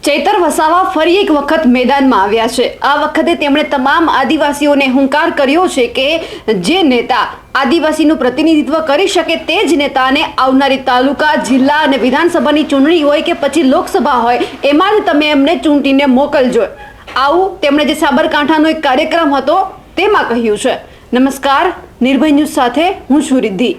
ચૈતર વસાવા ફરી એક વખત મેદાનમાં આવ્યા છે। આ વખતે તેમણે તમામ આદિવાસીઓને હુંકાર કર્યો છે કે જે નેતા આદિવાસીનું પ્રતિનિધિત્વ કરી શકે તે જ નેતાને આવનારી તાલુકા, જિલ્લા અને વિધાનસભાની ચૂંટણી હોય કે પછી લોકસભા હોય એમાં જ તમે એમને ચૂંટીને મોકલજો। આવું તેમણે જે સાબરકાંઠાનો એક કાર્યક્રમ હતો તેમાં કહ્યું છે। નમસ્કાર, નિર્ભય ન્યૂઝ સાથે હું છું રિદ્ધિ।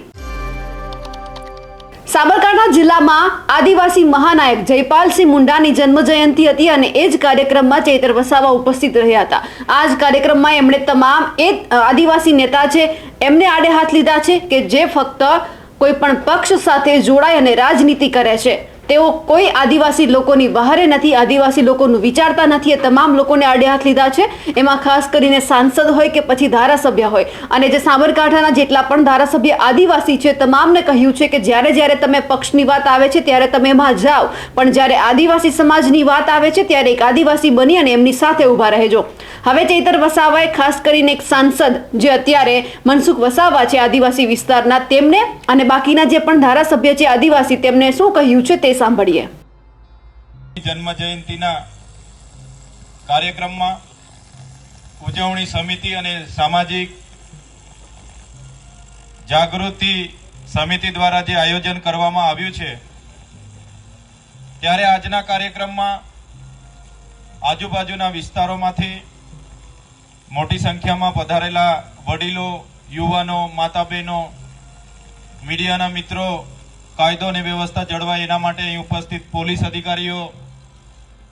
સાબરકાંઠા જિલ્લામાં આદિવાસી મહાનાયક જયપાલસિંહ મુંડાની જન્મજયંતિ હતી અને એ જ કાર્યક્રમમાં ચૈતર વસાવા ઉપસ્થિત રહ્યા હતા। આ જ કાર્યક્રમમાં એમણે તમામ આદિવાસી નેતા છે એમને આડે હાથ લીધા છે કે જે ફક્ત કોઈ પણ પક્ષ સાથે જોડાય અને રાજનીતિ કરે છે। તેઓ કોઈ આદિવાસી લોકોની બહારે નથી, આદિવાસી લોકોનું વિચારતા નથી। એ તમામ લોકોને આડે હાથ લીધા છે। એમાં ખાસ કરીને સાંસદ હોય કે પછી ધારાસભ્ય હોય અને જે સાબરકાંઠાના જેટલા પણ ધારાસભ્ય આદિવાસી છે તમામને કહ્યું છે કે જ્યારે તમે પક્ષની વાત આવે છે ત્યારે તમે એમાં જાઓ, પણ જ્યારે આદિવાસી સમાજની વાત આવે છે ત્યારે એક આદિવાસી બની અને એમની સાથે ઊભા રહેજો। હવે ચૈતર વસાવાએ ખાસ કરીને એક સાંસદ જે અત્યારે મનસુખ વસાવા છે આદિવાસી વિસ્તારના, તેમને અને બાકીના જે પણ ધારાસભ્ય છે આદિવાસી તેમને શું કહ્યું છે તે સાંભળીએ। જન્મ જયંતિના કાર્યક્રમમાં ઉજવણી સમિતિ અને સામાજિક જાગૃતિ સમિતિ દ્વારા જે આયોજન કરવામાં આવ્યું છે ત્યારે આજના કાર્યક્રમમાં આજુબાજુના વિસ્તારોમાંથી મોટી સંખ્યામાં પધારેલા વડીલો, યુવાનો, માતા બહેનો, મીડિયાના મિત્રો, કાયદો અને વ્યવસ્થા જળવાય એના માટે અહીં ઉપસ્થિત પોલીસ અધિકારીઓ,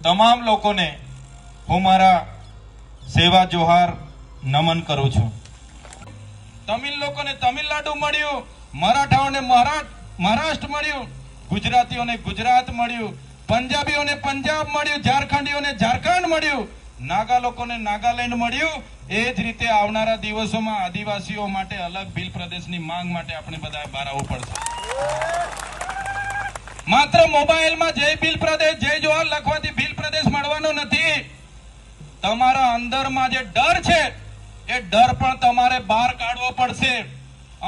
તમામ લોકોને હું મારા સેવા જોહાર નમન કરું છું। તમિલ લોકોને તમિલનાડુ મળ્યું, મરાઠાઓને મહારાષ્ટ્ર મળ્યું, ગુજરાતીઓને ગુજરાત મળ્યું, પંજાબીઓને પંજાબ મળ્યું, ઝારખંડીઓને ઝારખંડ મળ્યું, નાગા લોકોને નાગાલેન્ડ મળ્યું। એ જ રીતે આવનારા દિવસોમાં આદિવાસીઓ માટે અલગ ભીલ પ્રદેશની માંગ માટે આપણે બધાએ બહાર આવવું પડશે। માત્ર મોબાઈલમાં જય ભીલ પ્રદેશ, જય જોહર લખવાથી ભીલ પ્રદેશ મળવાનો નથી। તમારા અંદરમાં જે ડર છે એ ડર પણ તમારે બહાર કાઢવો પડશે।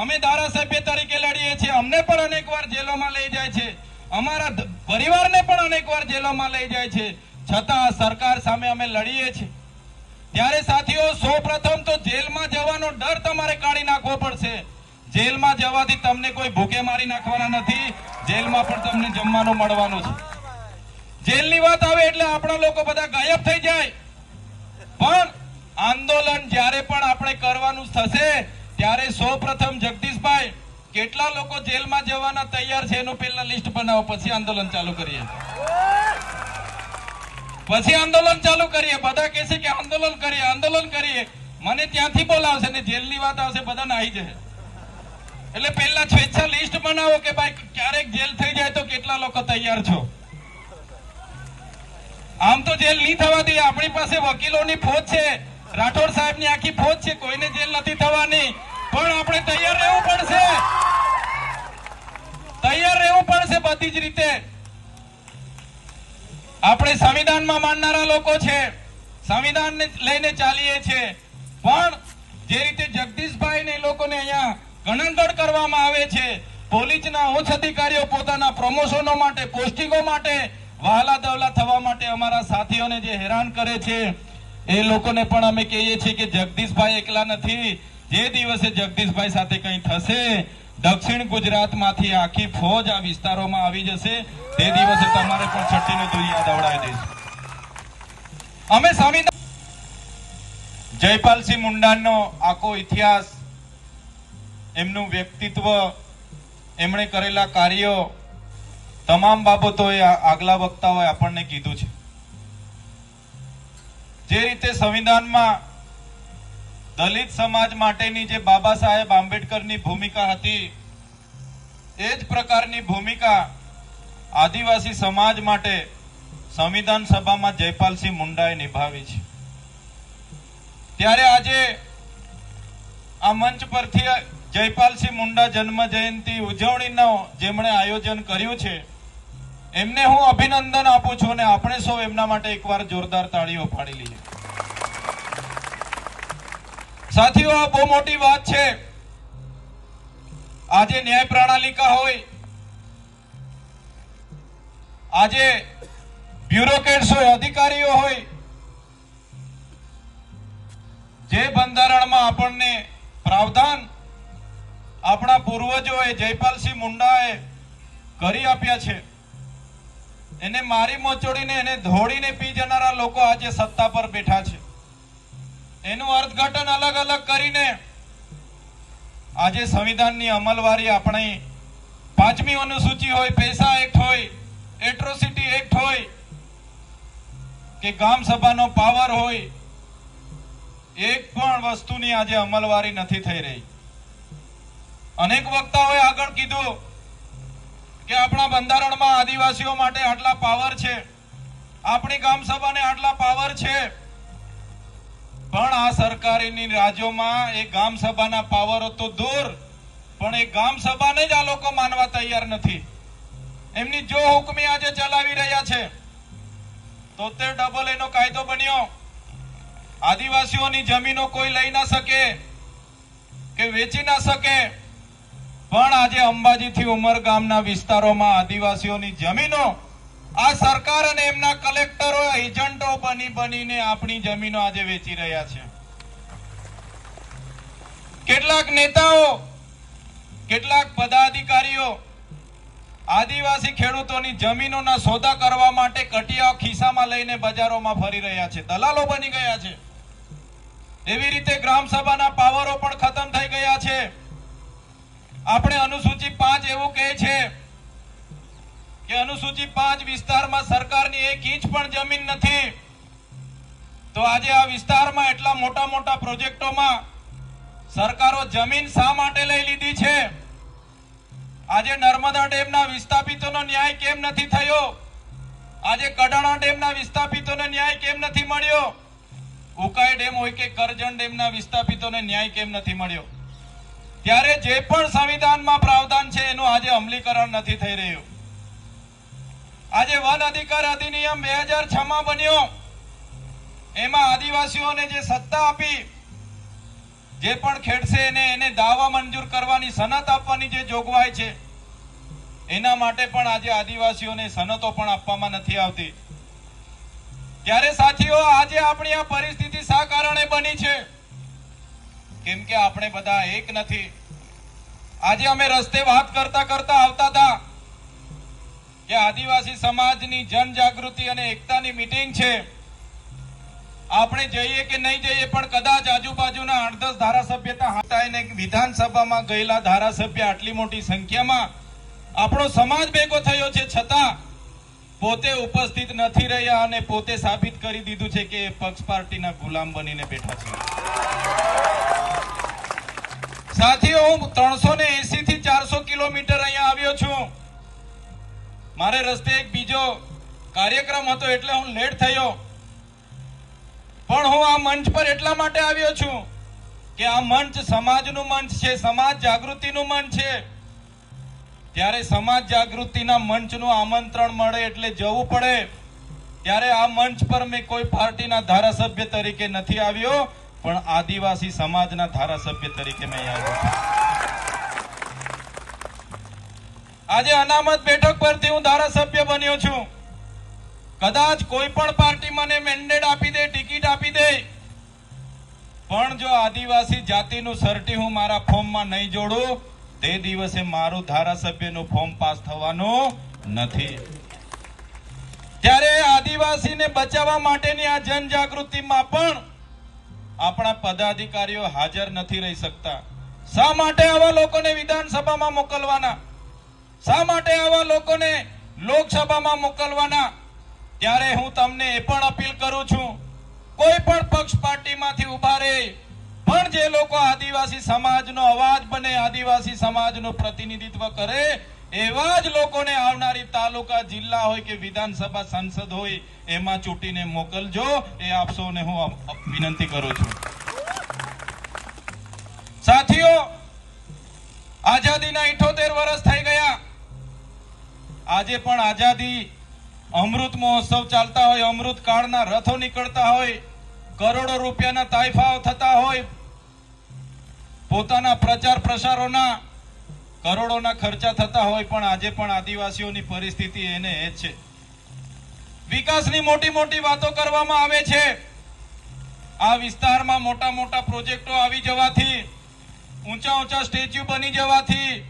અમે ધારાસભ્ય તરીકે લડીએ છીએ, અમને પણ અનેકવાર જેલોમાં લઈ જાય છે, અમારા પરિવારને પણ અનેકવાર જેલોમાં લઈ જાય છે, છતાં સરકાર સામે અમે લડીએ છીએ। ત્યારે સાથીઓ, સૌપ્રથમ તો જેલમાં જવાનો ડર તમારે કાઢી નાખવો પડશે। જેલમાં જવાથી તમને કોઈ ભૂખે મારી નાખવાના નથી, જેલમાં પણ તમને જમવાનું મળવાનું છે। જેલની વાત આવે એટલે આપણા લોકો બધા ગાયબ થઈ જાય, પણ આંદોલન જ્યારે પણ આપણે કરવાનું થશે ત્યારે સૌપ્રથમ જગદીશભાઈ કેટલા લોકો જેલમાં જવાના તૈયાર છે એનું પહેલા લિસ્ટ બનાવો, પછી આંદોલન ચાલુ કરીએ। બધા કહેશે કે આંદોલન કરીએ, મને ત્યાંથી બોલાવશે ને જેલની વાત આવશે બધા નાહી જશે। એટલે પહેલા સ્વેચ્છા લિસ્ટ બનાવો કે ભાઈ ક્યારેક જેલ થઈ જાય તો કેટલા લોકો તૈયાર છો। આમ તો જેલ નહીં થવા દઈએ, આપણી પાસે વકીલોની ફોજ છે, રાઠોડ સાહેબની આખી ફોજ છે, કોઈને જેલ નથી થવાની, પણ આપણે તૈયાર રહેવું પડશે બધી જ રીતે। આપણે સંવિધાનમાં માનનારા લોકો છે, સંવિધાનને લઈને ચાલીએ છીએ, પણ જે રીતે જગદીશભાઈ ને લોકોને અહીંયા ગણનગઢ કરવામાં આવે છે, પોલીસના ઉચ્ચ અધિકારીઓ પોતાના પ્રમોશનો માટે, પોસ્ટિંગો માટે, વહાલા દવલા થવા માટે અમારા સાથીઓને જે હેરાન કરે છે એ લોકોને પણ અમે કહીએ છીએ કે જગદીશભાઈ એકલા નથી। જે દિવસે જગદીશભાઈ સાથે કંઈ થશે, દક્ષિણ ગુજરાતમાંથી આખી ફોજ આ વિસ્તારોમાં આવી જશે, તે દિવસે તમારે પણ છઠ્ઠીનું દુનિયા દવડાવી દઈશું। અમે સંવિધાન જયપાલસિંહ મુંડાનો આખો ઇતિહાસ, એમનું વ્યક્તિત્વ, એમણે કરેલા કાર્યો, તમામ બાબતોએ આગલા વક્તાઓએ આપણને કીધું છે। જે રીતે સંવિધાનમાં દલિત સમાજ માટેની જે બાબા સાહેબ આંબેડકરની ભૂમિકા હતી, એ જ પ્રકારની ભૂમિકા આદિવાસી સમાજ માટે સંવિધાન સભામાં જયપાલસિંહ મુંડાએ નિભાવી છે। ત્યારે આજે આ મંચ પરથી જયપાલસિંહ મુંડા જન્મ જયંતિ ઉજવણીનો જેમણે આયોજન કર્યું છે એમને હું અભિનંદન આપું છું અને આપણે સૌ એમના માટે એકવાર જોરદાર તાળીઓ પાડી લઈએ। સાથીઓ, આ બહુ મોટી વાત છે। આજે ન્યાય પ્રણાલિકા હોય, આજે બ્યુરોક્રેટ્સ હોય, અધિકારીઓ હોય, જે બંધારણમાં આપણને પ્રાવધાન આપણા પૂર્વજોએ જયપાલસિંહ મુંડાએ કરી આપ્યા છે, એને મારી મોચોડીને એને ધોળીને પી જનારા લોકો આજે સત્તા પર બેઠા છે. એનું અર્થઘટન અલગ અલગ કરીને આજે સંવિધાનની અમલવારી આપણી 5મી અનુસૂચિ હોય, પૈસા એક્ટ હોય, એટ્રોસિટી એક્ટ હોય કે ગામ સભાનો પાવર હોય, એક પણ વસ્તુની આજે અમલવારી નથી થઈ રહી. અનેક વક્તાઓએ આગળ કીધું કે આપણા બંધારણમાં આદિવાસીઓ માટે આટલા પાવર છે, આપણી ગામ સભાને આટલા પાવર છે, પણ આ સરકારી રાજ્યોમાં એ ગામ સભાના પાવરો તો દૂર, પણ એ ગામ સભાને જ આ લોકો માનવા તૈયાર નથી. એમની જો હુકમી આજે ચલાવી રહ્યા છે. 73 એનો કાયદો બન્યો, આદિવાસીઓની જમીનો કોઈ લઈ ના શકે કે વેચી ના શકે, પણ આજે અંબાજીથી ઉમરગામના વિસ્તારોમાં આદિવાસીઓની જમીનો આ સરકાર અને એમના કલેક્ટરો એજન્ટો બનીને આપણી જમીનો આજે વેચી રહ્યા છે. કેટલાક નેતાઓ, કેટલાક પદાધિકારીઓ આદિવાસી ખેડૂતોની જમીનોના સોદા કરવા માટે કટિયા ખિસ્સામાં લઈને બજારોમાં ફરી રહ્યા છે, દલાલો બની ગયા છે. એવી રીતે ગ્રામ સભાના પાવરો પણ ખતમ થઈ ગયા છે. આપણે અનુસૂચિ 5 એવું કહે છે કે અનુસૂચિ 5 વિસ્તારમાં સરકારની 1 ઇંચ પણ જમીન નથી. તો આજે આ વિસ્તારમાં એટલા મોટા મોટા પ્રોજેક્ટોમાં સરકારો જમીન શા માટે લઈ લીધી છે? આજે નર્મદા ડેમના વિસ્થાપિતોનો ન્યાય કેમ નથી થયો? આજે કડાણા ડેમના વિસ્થાપિતોને ન્યાય કેમ નથી મળ્યો? ઉકાઈ ડેમ હોય કે કરજણ ડેમના વિસ્થાપિતોને ન્યાય કેમ નથી મળ્યો? ત્યારે જે પણ સંવિધાનમાં પ્રાવધાન છે એનું આજે અમલીકરણ નથી થઈ રહ્યું. આજે વન અધિકાર અધિનિયમ 2006 માં બન્યો, એમાં આદિવાસીઓને જે સત્તા આપી, જે પણ ખેડશે એને દાવા મંજૂર કરવાની, સનદ આપવાની જે જોગવાઈ છે, એના માટે પણ આજે આદિવાસીઓને સનદો પણ આપવામાં નથી આવતી. ત્યારે સાથીઓ, આજે આપણી આ પરિસ્થિતિ શા કારણે બની છે? કેમ કે આપણે બધા એક નથી. આજે અમે રસ્તે વાત કરતા કરતા આવતા હતા કે આદિવાસી સમાજની જનજાગૃતિ અને એકતાની મીટિંગ છે. આપણે જઈએ કે નહીં જઈએ, પણ કદાચ આજુબાજુના 8-10 ધારાસભ્યતા હટાઈને વિધાનસભામાં ગયેલા ધારાસભ્ય આટલી મોટી સંખ્યામાં આપણો સમાજ ભેગો થયો છે, છતાં પોતે ઉપસ્થિત નથી રહ્યા અને પોતે સાબિત કરી દીધું છે કે પક્ષ પાર્ટીના ગુલામ બનીને બેઠા છે. સાથીઓ, હું 380 થી 400 કિલોમીટર અહીંયા આવ્યો છું. મારે રસ્તે એક બીજો કાર્યક્રમ હતો એટલે હું લેટ થયો, પણ હું આ મંચ પર એટલા માટે આવ્યો છું કે આ મંચ સમાજનું મંચ છે, સમાજ જાગૃતિનું મંચ છે. ત્યારે સમાજ જાગૃતિના મંચનું આમંત્રણ મળે એટલે જવું પડે. ત્યારે આ મંચ પર મેં કોઈ પાર્ટીના ધારાસભ્ય તરીકે નથી આવ્યો, પણ આદિવાસી સમાજના ધારાસભ્ય તરીકે મેં આવ્યો છું. આજે અનામત બેઠક પરથી હું ધારાસભ્ય બન્યો છું. કદાચ કોઈ પણ પાર્ટી મને મેન્ડેટ આપી દે, ટિકિટ આપી દે, પણ જો આદિવાસી જાતિનું સર્ટી હું મારા ફોર્મમાં નહીં જોડું, તે દિવસે મારું ધારાસભ્યનું ફોર્મ પાસ થવાનું નથી. ત્યારે આદિવાસીને બચાવવા માટેની આ જનજાગૃતિમાં પણ આપણા પદાધિકારીઓ હાજર નથી રહી શકતા. શા માટે આવા લોકોને વિધાનસભામાં મોકલવાના? શા માટે આવા લોકોને લોકસભામાં મોકલવાના? ત્યારે હું તમને એ પણ અપીલ કરું છું, કોઈ પણ પક્ષ પાર્ટીમાંથી ઉભા રહે, પણ જે લોકો આદિવાસી સમાજનો અવાજ બને, આદિવાસી સમાજનું પ્રતિનિધિત્વ કરે, એવા જ લોકોને આવનારી તાલુકા, જિલ્લા હોય કે વિધાનસભા, સંસદ હોય એમાં ચૂંટીને મોકલજો. એ આપ સૌને હું વિનંતી કરું છું. સાથીઓ, આઝાદીના 78 વર્ષ થઈ ગયા. આજે પણ આઝાદી અમૃત મહોત્સવ ચાલતા હોય, અમૃત કાળના રથો નીકળતા હોય, કરોડો રૂપિયાના તાઇફાઓ થતા હોય, પોતાના પ્રચાર પ્રસારોના કરોડોના ખર્ચા થતા હોય, પણ આજે પણ આદિવાસીઓની પરિસ્થિતિ એને એ છે. વિકાસની મોટી મોટી વાતો કરવામાં આવે છે. આ વિસ્તારમાં મોટા મોટા પ્રોજેક્ટો આવી જવાથી, ઊંચા ઊંચા સ્ટેચ્યુ બની જવાથી,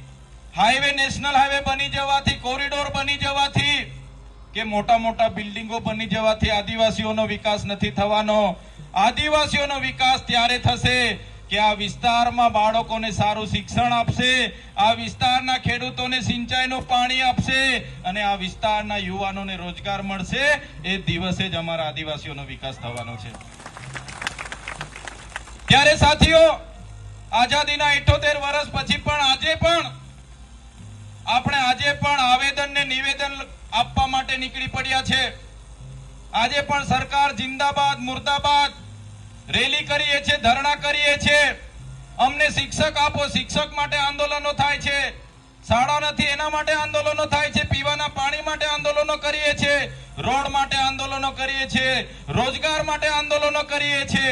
હાઈવે નેશનલ હાઈવે બની જવાથી, કોરિડોર બની જવાથી કે મોટા મોટા બિલ્ડિંગો બની જવાથી આદિવાસીઓનો વિકાસ નથી થવાનો. આદિવાસીઓનો વિકાસ ત્યારે થશે કે આ વિસ્તારમાં બાળકોને સારું શિક્ષણ આપશે, આ વિસ્તારના ખેડૂતોને સિંચાઈનું પાણી આપશે અને આ વિસ્તારના યુવાનોને રોજગાર મળશે. એ દિવસે જ અમારા આદિવાસીઓનો વિકાસ થવાનો છે. ત્યારે સાથીઓ, આઝાદીના 78 વર્ષ પછી પણ આજે પણ આવેદન ને નિવેદન આપવા માટે નીકળી પડ્યા છે. આજે પણ સરકાર જિંદાબાદ મુર્દાબાદ રેલી કરીએ છે, ધરણા કરીએ છે. અમને શિક્ષક આપો, શિક્ષક માટે આંદોલનો થાય છે. શાળા નથી એના માટે આંદોલનો થાય છે. પીવાના પાણી માટે આંદોલનો કરીએ છે, રોડ માટે આંદોલનો કરીએ છે, રોજગાર માટે આંદોલનો કરીએ છે.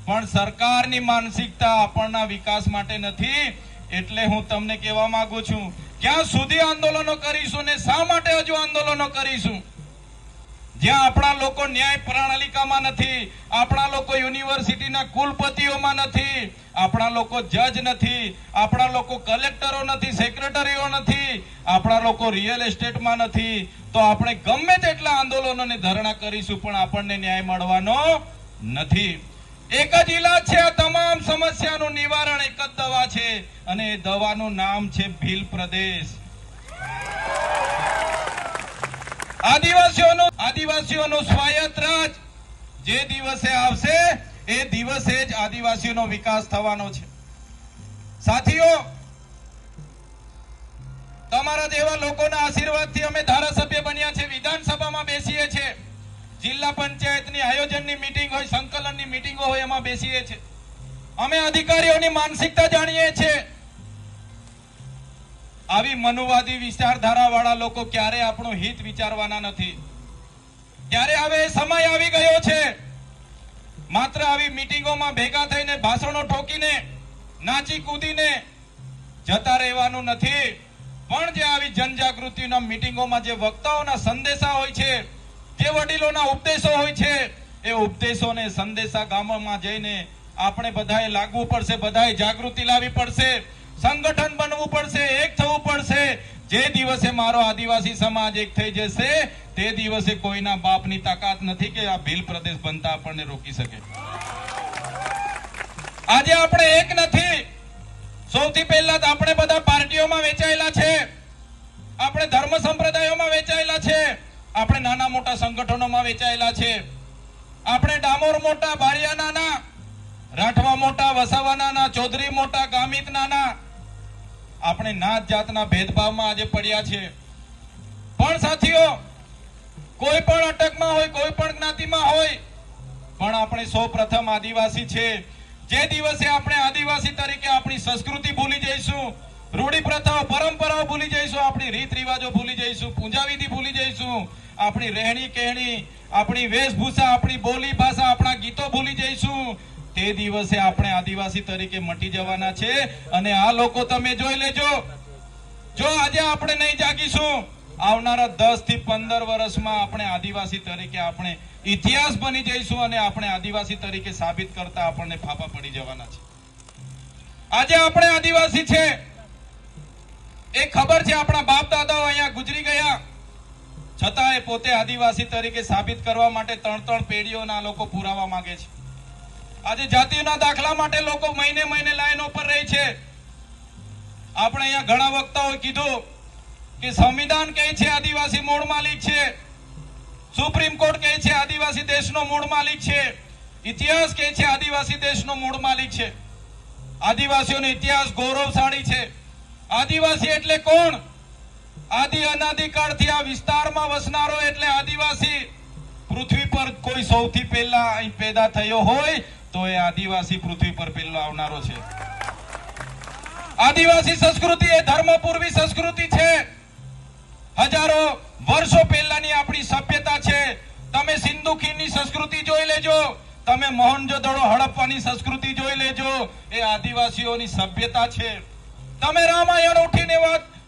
પણ સરકારની માનસિકતા આપણના વિકાસ માટે નથી. એટલે હું તમને કહેવા માંગુ છું, ક્યાં સુધી આંદોલનો કરીશું ને શા માટે હજુ આંદોલનો કરીશું? જ્યાં આપણા લોકો ન્યાય પ્રણાલિકામાં નથી, આપણા લોકો યુનિવર્સિટીના કુલપતિઓમાં નથી, આપણા લોકો જજ નથી, આપણા લોકો કલેક્ટરો નથી, સેક્રેટરીઓ નથી, આપણા લોકો રિયલ એસ્ટેટમાં નથી, તો આપણે ગમે તેટલા આંદોલનો ને ધરણા કરીશું પણ આપણને ન્યાય મળવાનો નથી. એક જ ઈલાજ છે આ તમામ સમસ્યાનું નિવારણ, એક જ દવા છે અને એ દવાનું નામ છે ભીલ પ્રદેશ. આદિવાસીઓનો સ્વાયત્ત રાજ જે દિવસે આવશે એ દિવસે જ આદિવાસીઓનો વિકાસ થવાનો છે. સાથીઓ, તમારા જેવા લોકોના આશીર્વાદથી અમે ધારાસભ્ય બન્યા છે, વિધાનસભામાં બેસીએ છીએ, જિલ્લા પંચાયતની આયોજનની મીટિંગ હોય, સંકલનની મીટિંગો હોય, એમાં બેસીએ છીએ. અમે અધિકારીઓની માનસિકતા જાણીએ છીએ. આવી મનુવાદી વિચારધારા વાળા લોકો ક્યારે આપણું હિત વિચારવાના નથી. ત્યારે હવે સમય આવી ગયો છે માત્ર આવી મીટિંગોમાં ભેગા થઈને ભાષણો ઠોકીને નાચી કૂદીને જતા રહેવાનું નથી, પણ જે આવી જનજાગૃતિના મીટિંગોમાં જે વક્તાઓના સંદેશા હોય છે, જે વડીલોના ઉપદેશો હોય છે, એ ઉપદેશોને સંદેશા ગામોમાં જઈને આપણે બધાએ લાગવું પડશે, બધાએ જાગૃતિ લાવવી પડશે, સંગઠન બનવું પડશે, એક થવું પડશે. જે દિવસે મારો આદિવાસી સમાજ એક થઈ જશે તે દિવસે કોઈના બાપની તાકાત નથી કે આ ભીલ પ્રદેશ બનતા આપણને રોકી શકે. આજે આપણે એક નથી. સૌથી પહેલા આપણે બધા પાર્ટીઓમાં વેચાયેલા છે, આપણે ધર્મ સંપ્રદાયોમાં વેચાયેલા છે, આપણે નાના મોટા સંગઠનોમાં વેચાયેલા છે. આપણે ડામોર મોટા, બારિયા નાના, રાઠવા મોટા, વસાવા નાના, ચૌધરી મોટા, ગામિત નાના, આપણે નાત જાતના ભેદભાવમાં આજે પડ્યા છે. પણ સાથીઓ, કોઈ પણ અટકમાં હોય, કોઈ પણ જ્ઞાતિમાં હોય, પણ આપણે સૌ પ્રથમ આદિવાસી છે. જે દિવસે આપણે આદિવાસી તરીકે આપણી સંસ્કૃતિ ભૂલી જઈશું, રૂઢી પ્રથાઓ, પરંપરાઓ ભૂલી જઈશું, આપણી રીત રિવાજો ભૂલી જઈશું, પૂજા વિધિ ભૂલી જઈશું, આપણી રહેણી કહેણી, આપણી વેશભૂષા, આપણી બોલી ભાષા, આપણા ગીતો ભૂલી જઈશું, તે દિવસે આપણે આદિવાસી તરીકે મટી જવાના છે. અને આ લોકો તમે જોઈ લેજો, જો આજે આપણે નહીં જાગીશું, આવનારા 10 થી 15 વર્ષમાં આપણે આદિવાસી તરીકે આપણે ઇતિહાસ બની જઈશું અને આપણે આદિવાસી તરીકે સાબિત કરતા આપણને ફાફા પડી જવાના છે. આજે આપણે આદિવાસી છે એ ખબર છે, આપણા બાપ દાદાઓ અહીંયા ગુજરી ગયા, છતાં એ પોતે આદિવાસી તરીકે સાબિત કરવા માટે 3 પેઢીઓના લોકો પુરાવા માંગે છે. આજે જાતિના દાખલા માટે લોકો મહિને મહિને લાઈનો પર રહે છે. આપણે અહીંયા ઘણા વક્તાઓએ કીધું કે સંવિધાન કહે છે આદિવાસી મૂળ માલિક છે, સુપ્રીમ કોર્ટ કહે છે આદિવાસી દેશનો મૂળ માલિક છે, ઇતિહાસ કહે છે આદિવાસી દેશનો મૂળ માલિક છે. આદિવાસીઓનો ઇતિહાસ ગૌરવશાળી છે. આદિવાસી એટલે કોણ? આદિ અનાદિકાળથી આ વિસ્તારમાં વસનારો એટલે આદિવાસી. પૃથ્વી પર કોઈ સૌથી પહેલા અહીં પેદા થયો હોય તો એ આદિવાસી પૃથ્વી પર પહેલો આવનારો છે. આદિવાસી સંસ્કૃતિ એ ધર્મપૂર્વી સંસ્કૃતિ છે. હજારો વર્ષો પહેલાની આપણી સભ્યતા છે. તમે સિંધુ ખીણની સંસ્કૃતિ જોઈ લેજો, તમે મોહનજોદડો હડપ્પાની સંસ્કૃતિ જોઈ લેજો, એ આદિવાસીઓની સભ્યતા છે. તમે રામાયણ ઉઠીને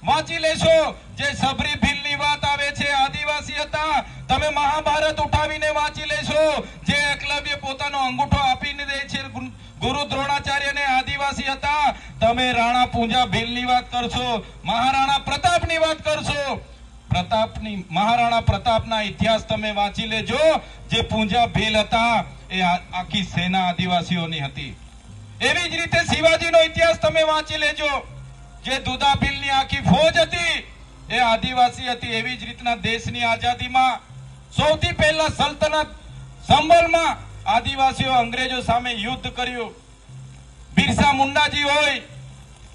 વાંચી લેશો, જે સબરી ભીલની વાત બતાવે છે આદિવાસી હતા. તમે મહાભારત ઉઠાવીને વાંચી લેશો, જે એકલવ્ય પોતાનો અંગૂઠો આપીને દે છે ગુરુ દ્રોણાચાર્યને, આદિવાસી હતા. તમે રાણા પૂંજા ભીલની વાત કરશો, મહારાણા પ્રતાપની વાત કરશો, મહારાણા પ્રતાપના ઇતિહાસ તમે વાંચી લેજો. જે પૂંજા ભીલ હતા એ આખી સેના આદિવાસીઓની હતી. એવી જ રીતે શિવાજીનો ઇતિહાસ તમે વાંચી લેજો. જે દુધા ભીલની આખી ફોજ હતી એ આદિવાસી હતી. એવી જ રીતના દેશની આઝાદીમાં સૌથી પહેલા સલ્તનત સંભલમાં આદિવાસીઓ અંગ્રેજો સામે યુદ્ધ કર્યું. બિરસા મુંડાજી હોય,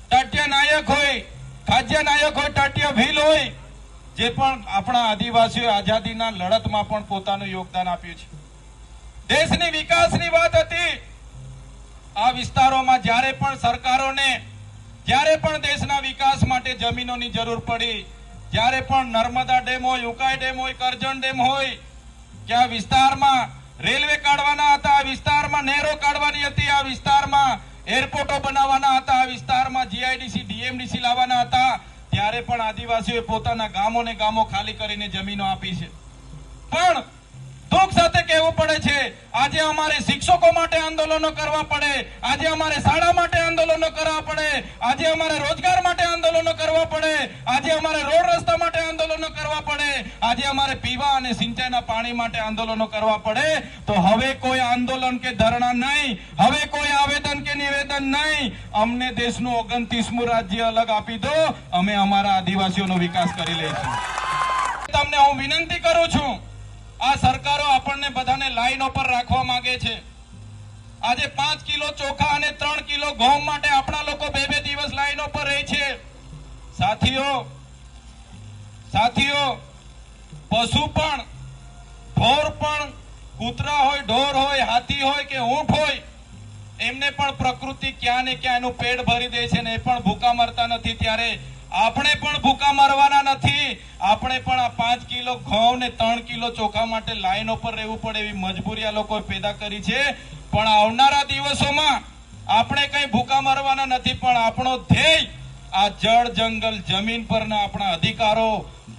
ટાટિયા નાયક હોય, ખાજ્યા નાયક હોય, ટાટિયા ભીલ હોય, જે પણ આપણા આદિવાસીઓ આઝાદીના લડતમાં પણ પોતાનું યોગદાન આપ્યું છે. દેશની વિકાસની વાત હતી. આ વિસ્તારોમાં જ્યારે પણ સરકારોને જ્યારે પણ દેશના વિકાસ માટે જમીનોની જરૂર પડી, જ્યારે પણ નર્મદા ડેમ હોય, ઉકાઈ ડેમ હોય, કરજણ ડેમ હોય, કે આ વિસ્તારમાં રેલવે કાઢવાના હતા, આ વિસ્તારમાં નહેરો કાઢવાની હતી, આ વિસ્તારમાં એરપોર્ટો બનાવવાના હતા, આ વિસ્તારમાં જીઆઈડીસી ડીએમડીસી લાવવાના હતા, ત્યારે પણ આદિવાસીઓએ પોતાના ગામો ખાલી કરીને જમીનો આપી છે. પણ દુઃખ સાથે કહેવું પડે છે, આજે અમારે શિક્ષકો માટે આંદોલનો કરવા પડે, આજે અમારે શાળા માટે આંદોલનો કરવા પડે, આજે અમારે રોજગાર માટે આંદોલનો કરવા પડે, આજે અમારે રોડ રસ્તા માટે આંદોલનો કરવા પડે, આજે અમારે પીવા અને સિંચાઈના પાણી માટે આંદોલનો કરવા પડે. તો હવે કોઈ આંદોલન કે ધરણા નહીં, હવે કોઈ આવેદન કે નિવેદન નહીં. અમને દેશનું 29મું રાજ્ય અલગ આપી દો, અમે અમારા આદિવાસીઓનો વિકાસ કરી લઈશું. તમને હું વિનંતી કરું છું, આ સરકારો આપણને બધાને લાઈન પર રાખવા માંગે છે. આજે 5 કિલો ચોખા અને 3 કિલો ઘઉં માટે આપણા લોકો 2 દિવસ લાઈનો પર રહે છે. સાથીઓ, પશુ પણ, ઢોર પણ, કૂતરા હોય, ઢોર હોય, હાથી હોય કે ઊંટ હોય, એમને પણ પ્રકૃતિ ક્યાં ને ક્યાં એનું પેટ ભરી દે છે ને એ પણ ભૂખા મરતા નથી. ત્યારે આપણે પણ ભૂખા મરવાના નથી. આપણે પણ આ 5 કિલો ઘઉં ને 3 કિલો ચોખા માટે લાઈનો પર રહેવું પડે એવી મજબૂરી આ લોકોએ પેદા કરી છે. પણ આવનારા દિવસોમાં આપણે કઈ ભૂખા મરવાના નથી. પણ આપણો ધ્યેય આ જળ, જંગલ, જમીન પરના આપણા અધિકારો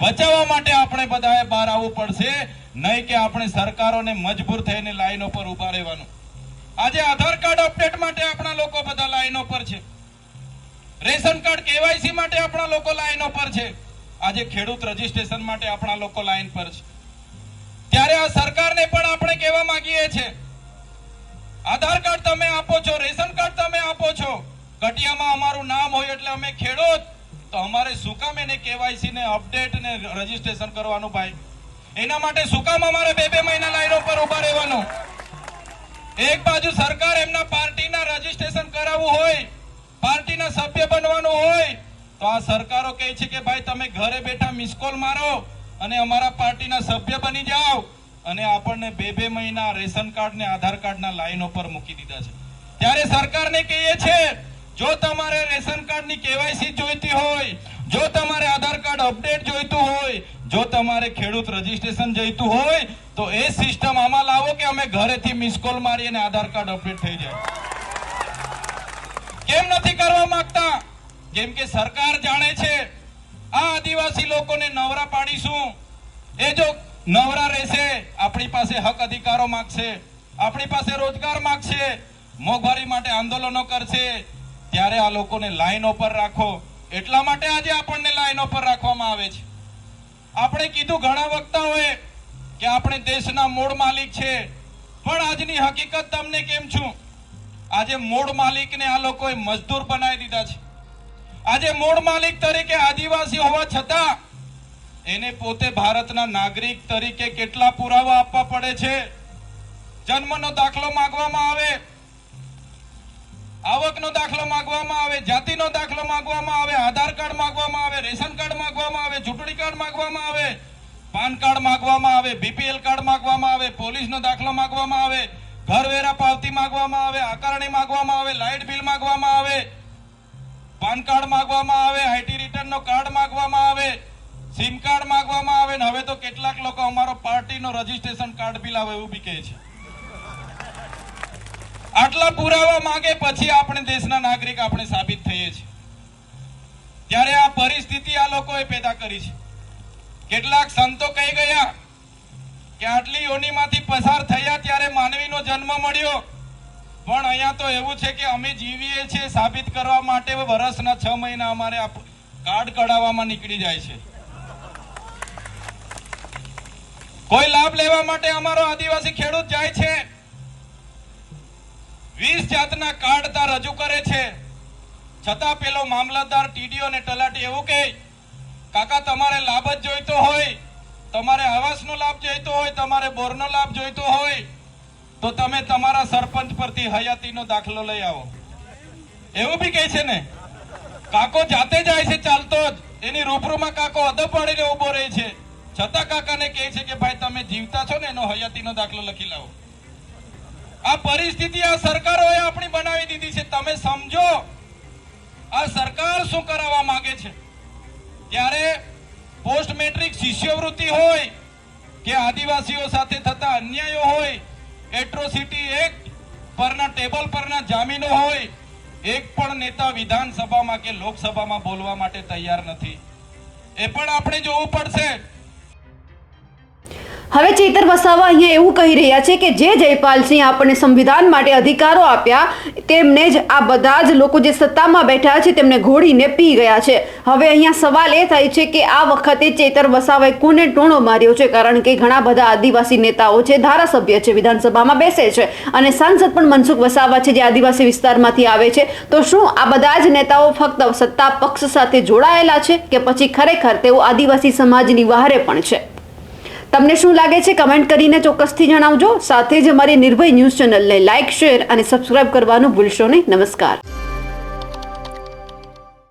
બચાવવા માટે આપણે બધાએ બહાર આવવું પડશે, નહીં કે આપણે સરકારોને મજબૂર થઈને લાઈનો પર ઉભા રહેવાનું. આજે આધાર કાર્ડ અપડેટ માટે આપણા લોકો બધા લાઈનો પર છે. રેશન કાર્ડ કેવાયસી માટે આપણા લોકો લાઈનો પર છે. આજે ખેડૂત રજીસ્ટ્રેશન માટે આપણા લોકો લાઈન પર છે. ત્યારે આ સરકારને પણ આપણે કહેવા માંગીએ છીએ, આધાર કાર્ડ તમે આપો છો, રેશન કાર્ડ તમે આપો છો, કટિયામાં અમારું નામ હોય એટલે અમે ખેડૂત, તો અમારે શું કામ એને કેવાયસી ને અપડેટ ને રજીસ્ટ્રેશન કરવાનું ભાઈ? એના માટે શું કામ અમારે 2 મહિના લાઈનો પર ઉભા રહેવાનું? એક બાજુ સરકાર એમના પાર્ટીના રજીસ્ટ્રેશન કરાવવું હોય, પાર્ટીના સભ્ય બનવાનું હોય, તો આ સરકારો કહે છે કે ભાઈ તમે ઘરે બેઠા મિસ કોલ મારો અને અમારા પાર્ટીના સભ્ય બની જાઓ, અને આપણને 2 મહિના રેશન કાર્ડ ને આધાર કાર્ડના લાઈનો પર મૂકી દીધા છે. ત્યારે સરકારને કહીએ છે, જો તમારે રેશન કાર્ડની કેવાયસી જોઈતી હોય, જો તમારે આધાર કાર્ડ અપડેટ જોઈતું હોય, જો તમારે ખેડૂત રજીસ્ટ્રેશન જોઈતું હોય, તો એ સિસ્ટમ આમાં લાવો કે અમે ઘરેથી મિસ કોલ મારી અને આધાર કાર્ડ અપડેટ થઈ જાય. કેમ નથી કરવા માંગતા? કેમ કે સરકાર જાણે છે આ આદિવાસી લોકોને નવરા પાડીશું, એ જો નવરા રહેશે, આપણી પાસે હક અધિકારો માંગશે, આપણી પાસે રોજગાર માંગશે, મોંઘવારી માટે આંદોલનો કરશે, ત્યારે આ લોકોને લાઈનો પર રાખો. એટલા માટે આજે આપણને લાઈનો પર રાખવામાં આવે છે. આપણે કીધું ઘણા વક્તાઓએ કે આપણે દેશના મૂળ માલિક છે, પણ આજની હકીકત તમને કેમ છું? આજે મૂળ માલિકને આ લોકોએ મજદૂર બનાવી દીધા છે. આજે મૂળ માલિક તરીકે આદિવાસી હોવા છતાં એને પોતે ભારતના નાગરિક તરીકે કેટલા પુરાવા આપવા પડે છે? જન્મનો દાખલો માંગવામાં આવે, આવકનો દાખલો માંગવામાં આવે, જાતિનો દાખલો માંગવામાં આવે, આધાર કાર્ડ માંગવામાં આવે, રેશન કાર્ડ માંગવામાં આવે, ચૂંટણી કાર્ડ માંગવામાં આવે, પાન કાર્ડ માંગવામાં આવે, બીપીએલ કાર્ડ માંગવામાં આવે, પોલીસનો દાખલો માંગવામાં આવે, ઘરવેરા પાવતી માંગવામાં આવે, આકારણી માંગવામાં આવે, લાઇટ બિલ માંગવામાં આવે, પાન કાર્ડ માંગવામાં આવે, આઈટી રિટર્નનો કાર્ડ માંગવામાં આવે, સિમ કાર્ડ માંગવામાં આવે, ને હવે તો કેટલાક લોકો અમારો પાર્ટીનો રજીસ્ટ્રેશન કાર્ડ બી લાવે એવું બી કહે છે. આટલા પુરાવા માંગે પછી આપણે દેશના નાગરિક આપણે સાબિત થઈએ છીએ. ત્યારે આ પરિસ્થિતિ આ લોકોએ પેદા કરી છે. કેટલાક સંતો કહી ગયા કે આટલી યોનિમાંથી પસાર થયા ત્યારે માનવીનો જન્મ મળ્યો, પણ અહીંયા તો એવું છે કે અમે જીવીએ છીએ સાબિત કરવા માટે વર્ષના 6 મહિના અમારે કાર્ડ કઢાવવામાં નીકળી જાય છે. કોઈ લાભ લેવા માટે અમારો આદિવાસી ખેડૂત જાય છે, 20 જાતના કાર્ડ ત્યાં રજૂ કરે છે, છતાં પેલો મામલતદાર, ટીડીઓ ને તલાટી એવું કહે, કાકા તમારે લાભ જ જોઈતો હોય, તમારે આવાસનો લાભ જોઈતો હોય, તમારે બોરનો લાભ જોઈતો હોય તો તમે તમારા સરપંચ પરથી હયાતીનો દાખલો લઈ આવો. એવું બી કહે છે ને. કાકો જાતે જાય છે ચાલતો જ, એની રૂબરૂમાં કાકો અદબ પાડીને ઉભો રહે છે, છતાં કાકાને કહે છે કે ભાઈ તમે જીવતા છો ને એનો હયાતીનો દાખલો લખી લાવો. આ પરિસ્થિતિ આ સરકારોએ આપણી બનાવી દીધી છે. તમે સમજો આ સરકાર શું કરાવવા માંગે છે. ત્યારે પોસ્ટ મેટ્રિક શિષ્યવૃત્તિ હોય કે આદિવાસીઓ સાથે થતા અન્યાયો હોય, એટ્રોસિટી એક્ટ પરના ટેબલ પરના જામીનો હોય, એક પણ નેતા વિધાનસભામાં કે લોકસભામાં બોલવા માટે તૈયાર નથી. એ પણ આપણે જોવું પડશે. હવે ચેતર વસાવા અહીંયા એવું કહી રહ્યા છે કે જે જયપાલસિંહ આપણને સંવિધાન માટે અધિકારો આપ્યા તેમને જ આ બધા જ લોકો જે સત્તામાં બેઠા છે તેમને ઘોડીને પી ગયા છે. હવે અહીંયા સવાલ એ થાય છે કે આ વખતે ચેતર વસાવાએ કોને ટોણો માર્યો છે, કારણ કે ઘણા બધા આદિવાસી નેતાઓ છે, ધારાસભ્ય છે, વિધાનસભામાં બેસે છે અને સાંસદ પણ મનસુખ વસાવા છે જે આદિવાસી વિસ્તારમાંથી આવે છે. તો શું આ બધા જ નેતાઓ ફક્ત સત્તા પક્ષ સાથે જોડાયેલા છે કે પછી ખરેખર તેઓ આદિવાસી સમાજની વહારે પણ છે? તમને શું લાગે છે કમેન્ટ કરીને ચોક્કસથી જણાવજો. સાથે જ અમારી નિર્ભય ન્યૂઝ ચેનલને લાઇક, શેર અને સબસ્ક્રાઇબ કરવાનું ભૂલશો નહીં. નમસ્કાર.